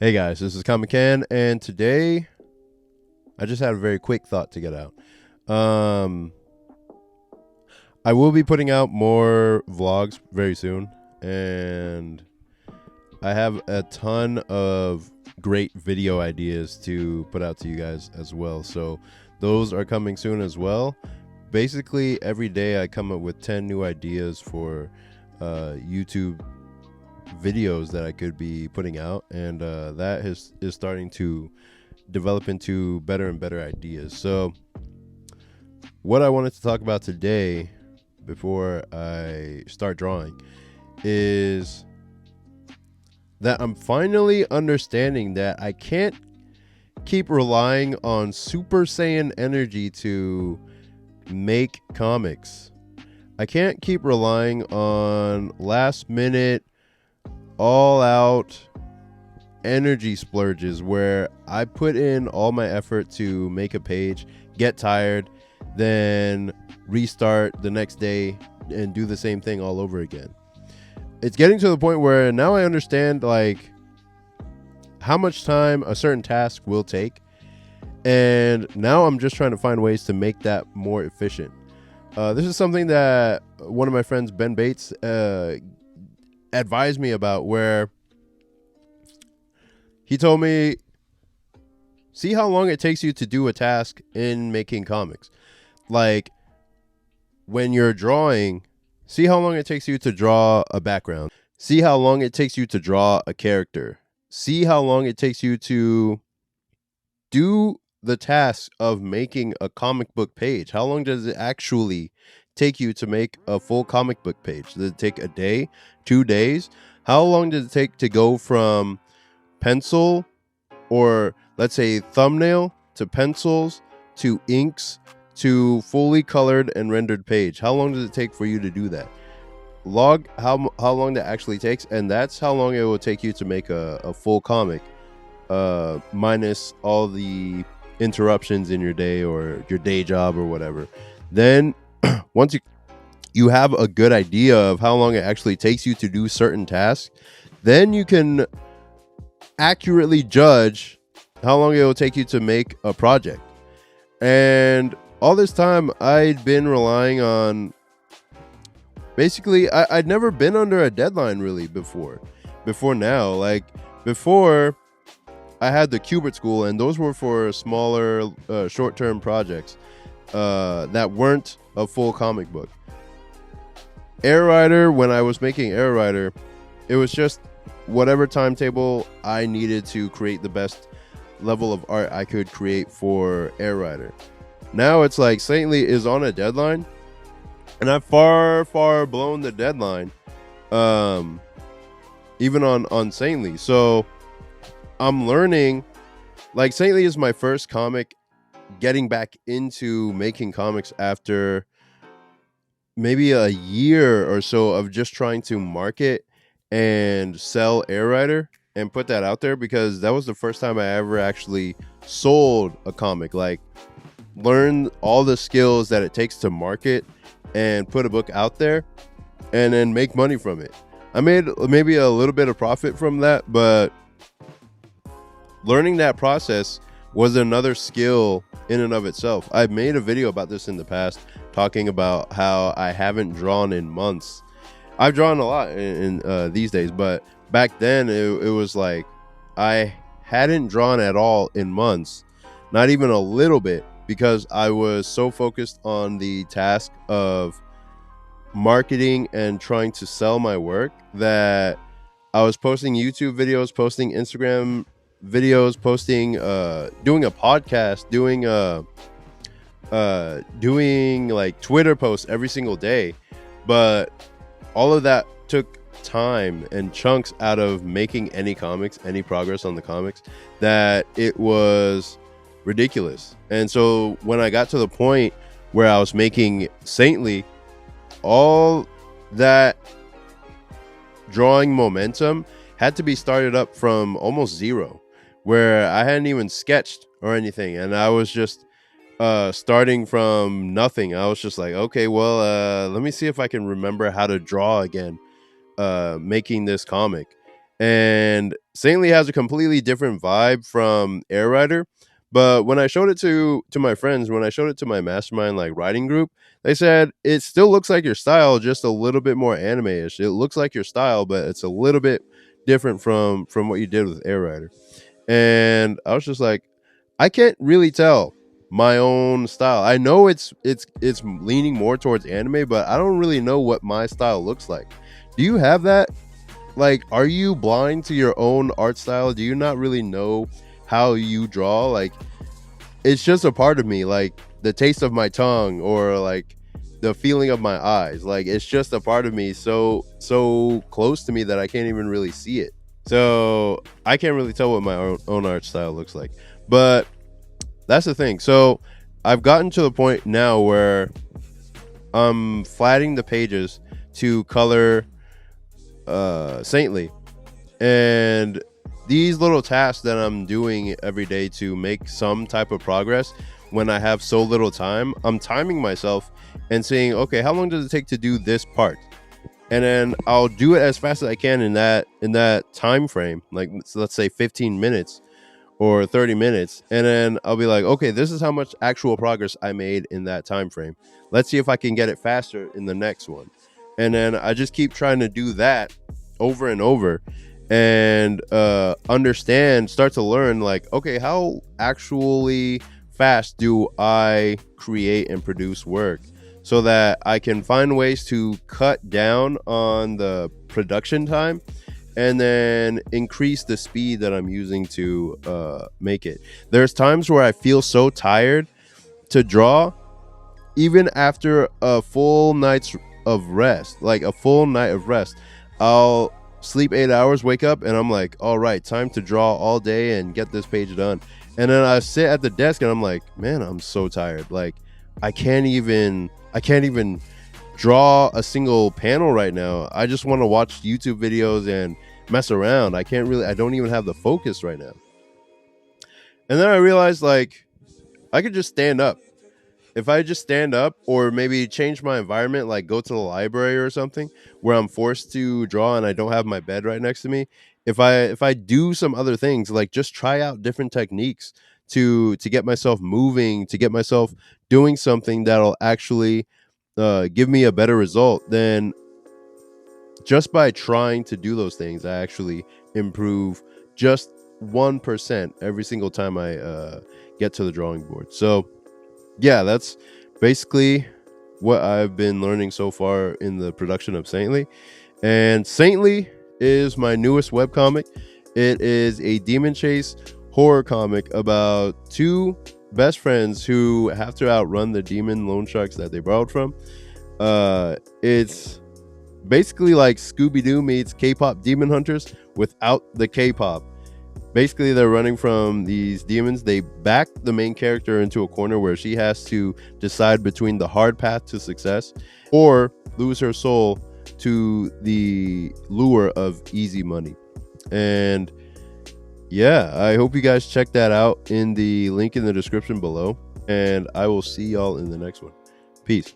Hey guys, this is Kamakan, and today I just had a very quick thought to get out. Um, I will be putting out more vlogs very soon, and I have a ton of great video ideas to put out to you guys as well. So those are coming soon as well. Basically, every day I come up with 10 new ideas for YouTube videos that I could be putting out, and that is starting to develop into better and better ideas. So, what I wanted to talk about today, before I start drawing, is that I'm finally understanding that I can't keep relying on Super Saiyan energy to make comics. I can't keep relying on last minute, all out energy splurges where I put in all my effort to make a page, get tired, then restart the next day and do the same thing all over again. It's getting to the point where now I understand like how much time a certain task will take, and now I'm just trying to find ways to make that more efficient. This is something that one of my friends, Ben Bates, advised me about, where he told me, see how long it takes you to do a task in making comics. Like when you're drawing, see how long it takes you to draw a background. See how long it takes you to draw a character. See how long it takes you to do the task of making a comic book page. How long does it actually take you to make a full comic book page? Does it take a day, 2 days? How long does it take to go from pencil, or let's say thumbnail, to pencils, to inks, to fully colored and rendered page? How long does it take for you to do that? Log how long that actually takes, and that's how long it will take you to make a full comic, minus all the interruptions in your day or your day job or whatever. Then once you have a good idea of how long it actually takes you to do certain tasks, then you can accurately judge how long it will take you to make a project. And all this time I'd been relying on, basically I'd never been under a deadline really before now. Like before, I had the Qubit School, and those were for smaller short-term projects that weren't a full comic book. Air Rider, when I was making Air Rider, it was just whatever timetable I needed to create the best level of art I could create for Air Rider. Now it's like Saintly is on a deadline, and I've far blown the deadline, even on Saintly. So I'm learning, like Saintly is my first comic getting back into making comics after maybe a year or so of just trying to market and sell Air Rider and put that out there, because that was the first time I ever actually sold a comic. Like, learn all the skills that it takes to market and put a book out there and then make money from it. I made maybe a little bit of profit from that, but learning that process was another skill in and of itself. I've made a video about this in the past, talking about how I haven't drawn in months. I've drawn a lot in these days, but back then it was like I hadn't drawn at all in months, not even a little bit, because I was so focused on the task of marketing and trying to sell my work that I was posting YouTube videos, posting Instagram videos, posting doing a podcast, doing like Twitter posts every single day. But all of that took time and chunks out of making any comics, any progress on the comics, that it was ridiculous. And so when I got to the point where I was making Saintly, all that drawing momentum had to be started up from almost zero, where I hadn't even sketched or anything, and I was just starting from nothing. I was just like, okay, well, let me see if I can remember how to draw again, making this comic. And Saintly has a completely different vibe from Air Rider. But when I showed it to my friends, when I showed it to my mastermind like writing group, they said it still looks like your style, just a little bit more anime-ish. It looks like your style, but it's a little bit different from what you did with Air Rider. And I was just like, I can't really tell my own style. I know it's leaning more towards anime, but I don't really know what my style looks like. Do you have that? Like, are you blind to your own art style? Do you not really know how you draw? Like, it's just a part of me, like the taste of my tongue or like the feeling of my eyes. Like, it's just a part of me so close to me that I can't even really see it. So I can't really tell what my own art style looks like. But that's the thing. So I've gotten to the point now where I'm flatting the pages to color Saintly. And these little tasks that I'm doing every day to make some type of progress when I have so little time, I'm timing myself and saying, okay, how long does it take to do this part? And then I'll do it as fast as I can in that time frame, like, so let's say 15 minutes or 30 minutes, and then I'll be like, okay, this is how much actual progress I made in that time frame. Let's see if I can get it faster in the next one. And then I just keep trying to do that over and over, and start to learn, like, okay, how actually fast do I create and produce work, so that I can find ways to cut down on the production time and then increase the speed that I'm using to make it. There's times where I feel so tired to draw, even after a full night's of rest, like a full night of rest. I'll sleep 8 hours, wake up, and I'm like, all right, time to draw all day and get this page done. And then I sit at the desk and I'm like, man, I'm so tired. Like, I can't even draw a single panel right now. I just want to watch YouTube videos and mess around. I don't even have the focus right now. And then I realized, like, I could just stand up. If I just stand up, or maybe change my environment, like go to the library or something where I'm forced to draw and I don't have my bed right next to me. If I do some other things, like just try out different techniques to get myself moving, to get myself doing something that'll actually give me a better result, then just by trying to do those things, I actually improve just 1% every single time I get to the drawing board. So yeah, that's basically what I've been learning so far in the production of Saintly. And Saintly is my newest webcomic. It is a demon chase horror comic about two best friends who have to outrun the demon loan sharks that they borrowed from. It's basically like Scooby-Doo meets K-pop demon hunters without the K-pop. Basically, they're running from these demons. They back the main character into a corner where she has to decide between the hard path to success or lose her soul to the lure of easy money. And yeah, I hope you guys check that out in the link in the description below. And I will see y'all in the next one. Peace.